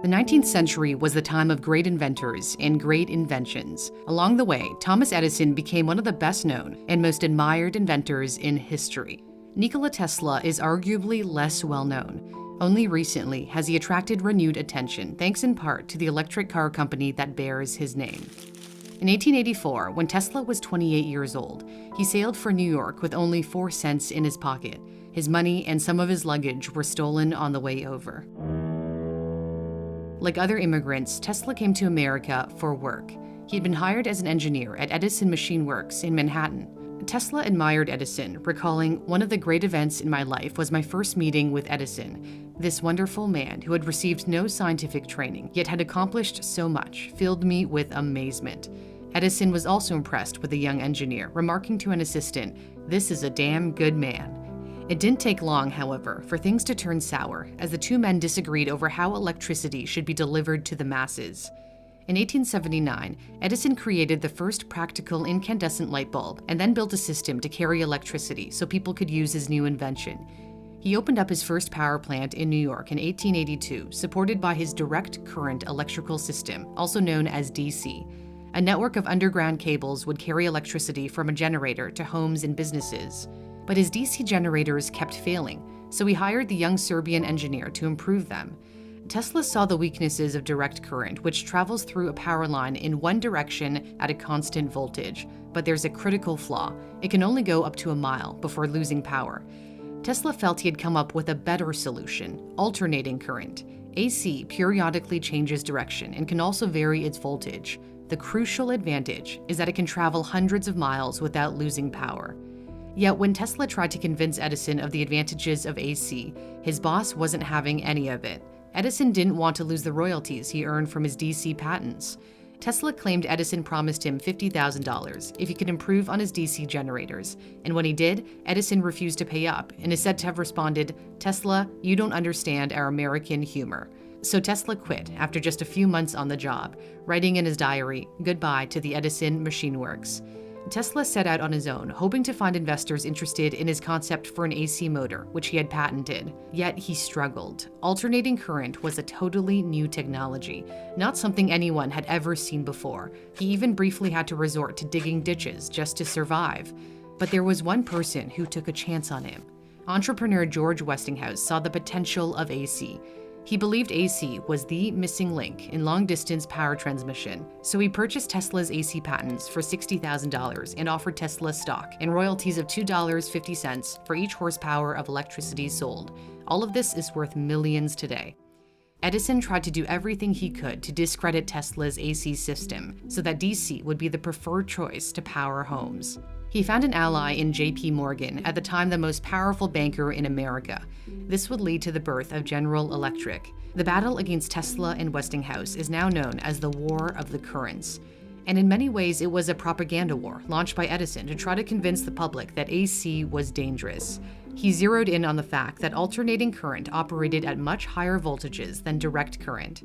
The 19th century was the time of great inventors and great inventions. Along the way, Thomas Edison became one of the best known and most admired inventors in history. Nikola Tesla is arguably less well known. Only recently has he attracted renewed attention, thanks in part to the electric car company that bears his name. In 1884, when Tesla was 28 years old, he sailed for New York with only 4 cents in his pocket. His money and some of his luggage were stolen on the way over. Like other immigrants, Tesla came to America for work. He had been hired as an engineer at Edison Machine Works in Manhattan. Tesla admired Edison, recalling, "One of the great events in my life was my first meeting with Edison. This wonderful man, who had received no scientific training, yet had accomplished so much, filled me with amazement." Edison was also impressed with the young engineer, remarking to an assistant, "This is a damn good man." It didn't take long, however, for things to turn sour, as the two men disagreed over how electricity should be delivered to the masses. In 1879, Edison created the first practical incandescent light bulb and then built a system to carry electricity so people could use his new invention. He opened up his first power plant in New York in 1882, supported by his direct current electrical system, also known as DC. A network of underground cables would carry electricity from a generator to homes and businesses. But his DC generators kept failing, so he hired the young Serbian engineer to improve them. Tesla saw the weaknesses of direct current, which travels through a power line in one direction at a constant voltage. But there's a critical flaw. It can only go up to a mile before losing power. Tesla felt he had come up with a better solution: alternating current. AC periodically changes direction and can also vary its voltage. The crucial advantage is that it can travel hundreds of miles without losing power. Yet when Tesla tried to convince Edison of the advantages of AC, his boss wasn't having any of it. Edison didn't want to lose the royalties he earned from his DC patents. Tesla claimed Edison promised him $50,000 if he could improve on his DC generators, and when he did, Edison refused to pay up and is said to have responded, "Tesla, you don't understand our American humor." So Tesla quit after just a few months on the job, writing in his diary, "Goodbye to the Edison Machine Works." Tesla set out on his own, hoping to find investors interested in his concept for an AC motor, which he had patented. Yet he struggled. Alternating current was a totally new technology, not something anyone had ever seen before. He even briefly had to resort to digging ditches just to survive. But there was one person who took a chance on him. Entrepreneur George Westinghouse saw the potential of AC. He believed AC was the missing link in long-distance power transmission, so he purchased Tesla's AC patents for $60,000 and offered Tesla stock and royalties of $2.50 for each horsepower of electricity sold. All of this is worth millions today. Edison tried to do everything he could to discredit Tesla's AC system so that DC would be the preferred choice to power homes. He found an ally in J.P. Morgan, at the time the most powerful banker in America. This would lead to the birth of General Electric. The battle against Tesla and Westinghouse is now known as the War of the Currents. And in many ways, it was a propaganda war launched by Edison to try to convince the public that AC was dangerous. He zeroed in on the fact that alternating current operated at much higher voltages than direct current.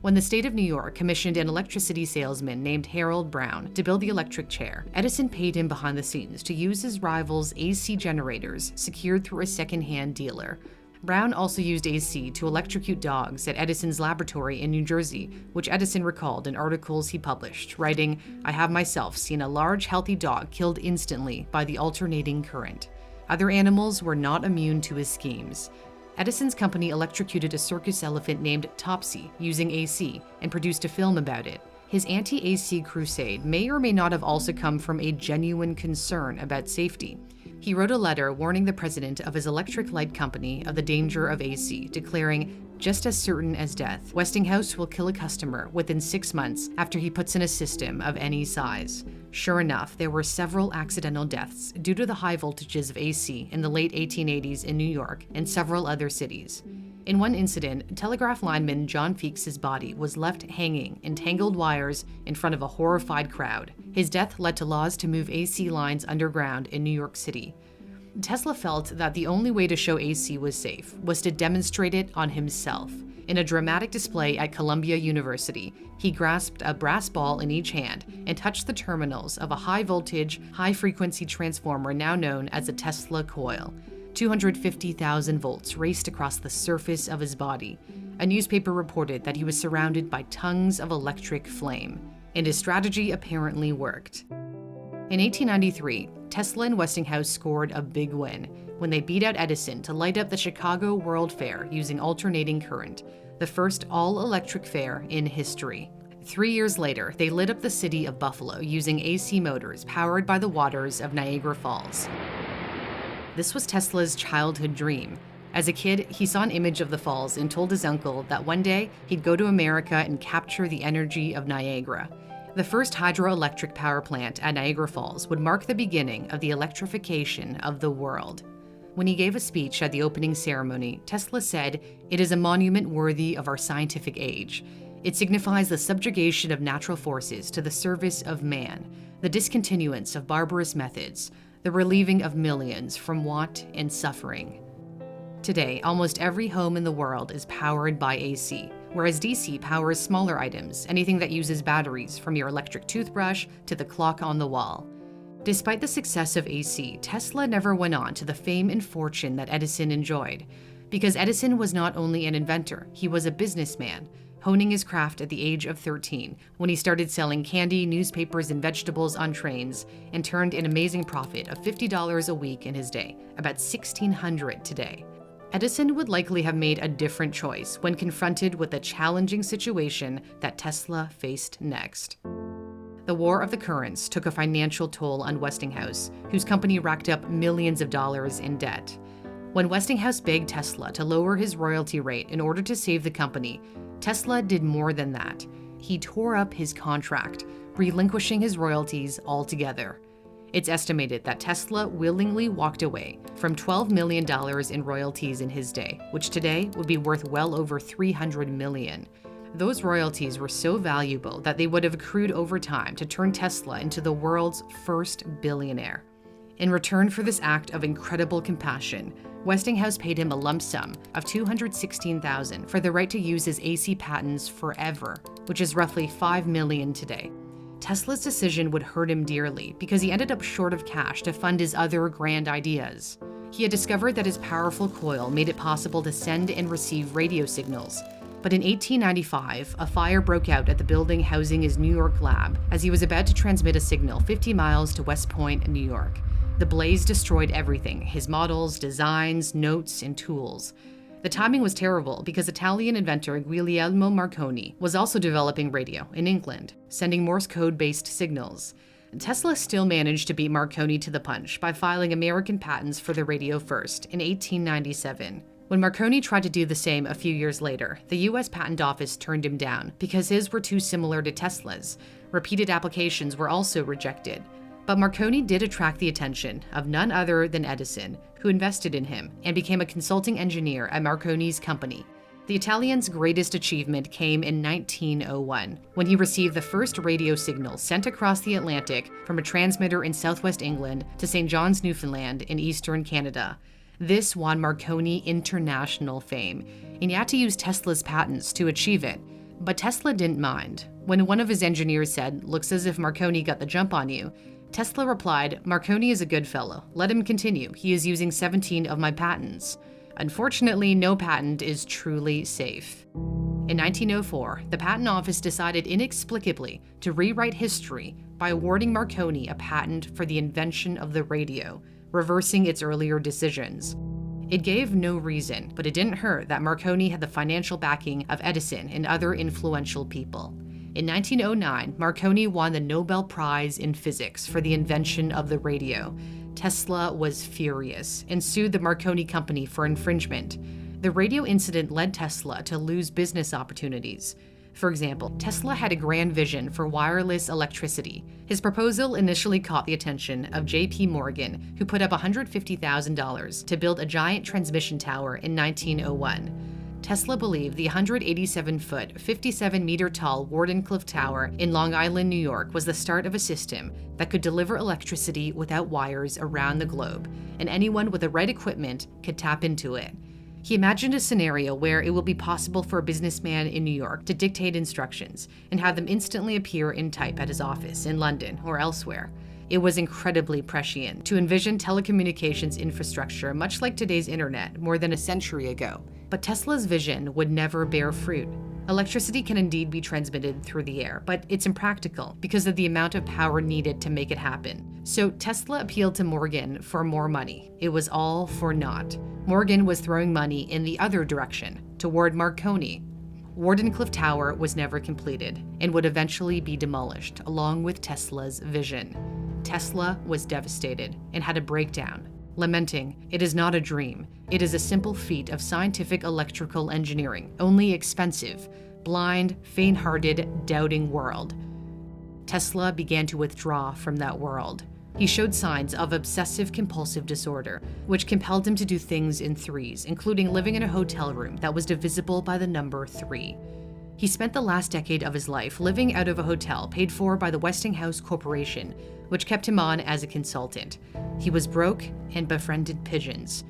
When the state of New York commissioned an electricity salesman named Harold Brown to build the electric chair, Edison paid him behind the scenes to use his rival's AC generators secured through a second-hand dealer. Brown also used AC to electrocute dogs at Edison's laboratory in New Jersey, which Edison recalled in articles he published, writing, "I have myself seen a large, healthy dog killed instantly by the alternating current." Other animals were not immune to his schemes. Edison's company electrocuted a circus elephant named Topsy using AC and produced a film about it. His anti-AC crusade may or may not have also come from a genuine concern about safety. He wrote a letter warning the president of his electric light company of the danger of AC, declaring, "Just as certain as death, Westinghouse will kill a customer within 6 months after he puts in a system of any size." Sure enough, there were several accidental deaths due to the high voltages of AC in the late 1880s in New York and several other cities. In one incident, telegraph lineman John Feekes's body was left hanging in tangled wires in front of a horrified crowd. His death led to laws to move AC lines underground in New York City. Tesla felt that the only way to show AC was safe was to demonstrate it on himself. In a dramatic display at Columbia University, he grasped a brass ball in each hand and touched the terminals of a high-voltage, high-frequency transformer now known as a Tesla coil. 250,000 volts raced across the surface of his body. A newspaper reported that he was surrounded by tongues of electric flame, and his strategy apparently worked. In 1893, Tesla and Westinghouse scored a big win when they beat out Edison to light up the Chicago World Fair using alternating current, the first all-electric fair in history. 3 years later, they lit up the city of Buffalo using AC motors powered by the waters of Niagara Falls. This was Tesla's childhood dream. As a kid, he saw an image of the falls and told his uncle that one day he'd go to America and capture the energy of Niagara. The first hydroelectric power plant at Niagara Falls would mark the beginning of the electrification of the world. When he gave a speech at the opening ceremony, Tesla said, "It is a monument worthy of our scientific age. It signifies the subjugation of natural forces to the service of man, the discontinuance of barbarous methods, the relieving of millions from want and suffering." Today, almost every home in the world is powered by AC, whereas DC powers smaller items, anything that uses batteries, from your electric toothbrush to the clock on the wall. Despite the success of AC, Tesla never went on to the fame and fortune that Edison enjoyed. Because Edison was not only an inventor, he was a businessman, honing his craft at the age of 13, when he started selling candy, newspapers, and vegetables on trains, and turned an amazing profit of $50 a week in his day, about $1,600 today. Edison would likely have made a different choice when confronted with the challenging situation that Tesla faced next. The War of the Currents took a financial toll on Westinghouse, whose company racked up millions of dollars in debt. When Westinghouse begged Tesla to lower his royalty rate in order to save the company, Tesla did more than that. He tore up his contract, relinquishing his royalties altogether. It's estimated that Tesla willingly walked away from $12 million in royalties in his day, which today would be worth well over $300 million. Those royalties were so valuable that they would have accrued over time to turn Tesla into the world's first billionaire. In return for this act of incredible compassion, Westinghouse paid him a lump sum of $216,000 for the right to use his AC patents forever, which is roughly $5 million today. Tesla's decision would hurt him dearly because he ended up short of cash to fund his other grand ideas. He had discovered that his powerful coil made it possible to send and receive radio signals. But in 1895, a fire broke out at the building housing his New York lab as he was about to transmit a signal 50 miles to West Point, New York. The blaze destroyed everything: his models, designs, notes, and tools. The timing was terrible because Italian inventor Guglielmo Marconi was also developing radio in England, sending Morse code-based signals. Tesla still managed to beat Marconi to the punch by filing American patents for the radio first in 1897. When Marconi tried to do the same a few years later, the US Patent Office turned him down because his were too similar to Tesla's. Repeated applications were also rejected. But Marconi did attract the attention of none other than Edison, who invested in him and became a consulting engineer at Marconi's company. The Italian's greatest achievement came in 1901, when he received the first radio signal sent across the Atlantic from a transmitter in southwest England to St. John's, Newfoundland in eastern Canada. This won Marconi international fame, and he had to use Tesla's patents to achieve it. But Tesla didn't mind. When one of his engineers said, "Looks as if Marconi got the jump on you," Tesla replied, "Marconi is a good fellow. Let him continue. He is using 17 of my patents." Unfortunately, no patent is truly safe. In 1904, the Patent Office decided inexplicably to rewrite history by awarding Marconi a patent for the invention of the radio, reversing its earlier decisions. It gave no reason, but it didn't hurt that Marconi had the financial backing of Edison and other influential people. In 1909, Marconi won the Nobel Prize in Physics for the invention of the radio. Tesla was furious and sued the Marconi company for infringement. The radio incident led Tesla to lose business opportunities. For example, Tesla had a grand vision for wireless electricity. His proposal initially caught the attention of J.P. Morgan, who put up $150,000 to build a giant transmission tower in 1901. Tesla believed the 187-foot, 57-meter-tall Wardenclyffe Tower in Long Island, New York was the start of a system that could deliver electricity without wires around the globe, and anyone with the right equipment could tap into it. He imagined a scenario where it will be possible for a businessman in New York to dictate instructions and have them instantly appear in type at his office in London or elsewhere. It was incredibly prescient to envision telecommunications infrastructure much like today's internet more than a century ago. But Tesla's vision would never bear fruit. Electricity can indeed be transmitted through the air, but it's impractical because of the amount of power needed to make it happen. So Tesla appealed to Morgan for more money. It was all for naught. Morgan was throwing money in the other direction, toward Marconi. Wardenclyffe Tower was never completed and would eventually be demolished, along with Tesla's vision. Tesla was devastated and had a breakdown, lamenting, "It is not a dream. It is a simple feat of scientific electrical engineering, only expensive, blind, faint-hearted, doubting world." Tesla began to withdraw from that world. He showed signs of obsessive-compulsive disorder, which compelled him to do things in threes, including living in a hotel room that was divisible by the number 3. He spent the last decade of his life living out of a hotel paid for by the Westinghouse Corporation, which kept him on as a consultant. He was broke and befriended pigeons.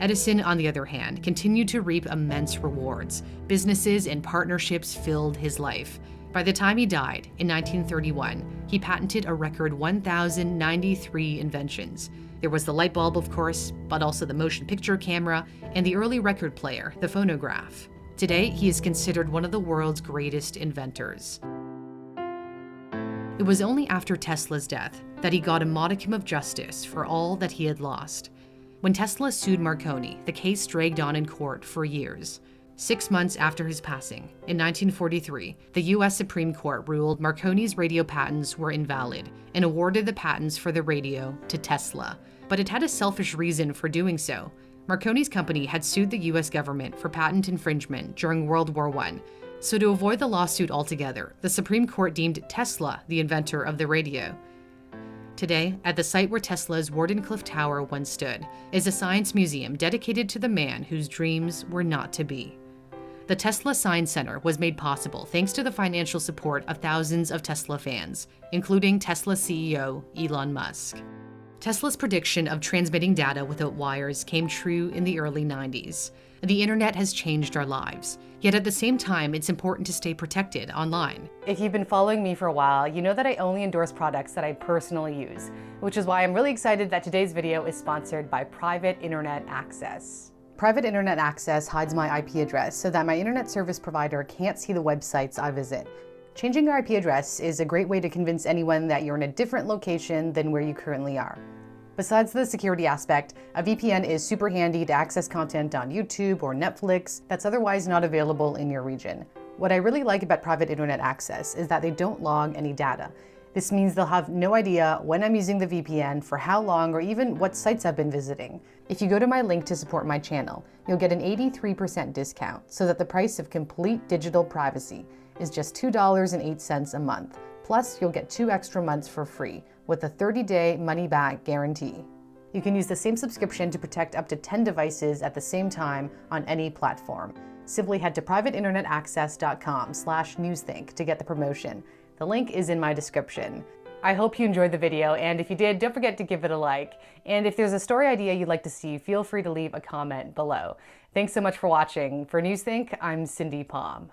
Edison, on the other hand, continued to reap immense rewards. Businesses and partnerships filled his life. By the time he died, in 1931, he patented a record 1,093 inventions. There was the light bulb, of course, but also the motion picture camera and the early record player, the phonograph. Today, he is considered one of the world's greatest inventors. It was only after Tesla's death that he got a modicum of justice for all that he had lost. When Tesla sued Marconi, the case dragged on in court for years. 6 months after his passing, in 1943, the U.S. Supreme Court ruled Marconi's radio patents were invalid and awarded the patents for the radio to Tesla. But it had a selfish reason for doing so. Marconi's company had sued the U.S. government for patent infringement during World War I. So to avoid the lawsuit altogether, the Supreme Court deemed Tesla the inventor of the radio. Today, at the site where Tesla's Wardenclyffe Tower once stood, is a science museum dedicated to the man whose dreams were not to be. The Tesla Science Center was made possible thanks to the financial support of thousands of Tesla fans, including Tesla CEO Elon Musk. Tesla's prediction of transmitting data without wires came true in the early 90s. The internet has changed our lives, yet at the same time, it's important to stay protected online. If you've been following me for a while, you know that I only endorse products that I personally use, which is why I'm really excited that today's video is sponsored by Private Internet Access. Private Internet Access hides my IP address so that my internet service provider can't see the websites I visit. Changing your IP address is a great way to convince anyone that you're in a different location than where you currently are. Besides the security aspect, a VPN is super handy to access content on YouTube or Netflix that's otherwise not available in your region. What I really like about Private Internet Access is that they don't log any data. This means they'll have no idea when I'm using the VPN, for how long, or even what sites I've been visiting. If you go to my link to support my channel, you'll get an 83% discount so that the price of complete digital privacy is just $2.08 a month. Plus, you'll get 2 extra months for free with a 30-day money-back guarantee. You can use the same subscription to protect up to 10 devices at the same time on any platform. Simply head to privateinternetaccess.com/newsthink to get the promotion. The link is in my description. I hope you enjoyed the video, and if you did, don't forget to give it a like. And if there's a story idea you'd like to see, feel free to leave a comment below. Thanks so much for watching. For Newsthink, I'm Cindy Palm.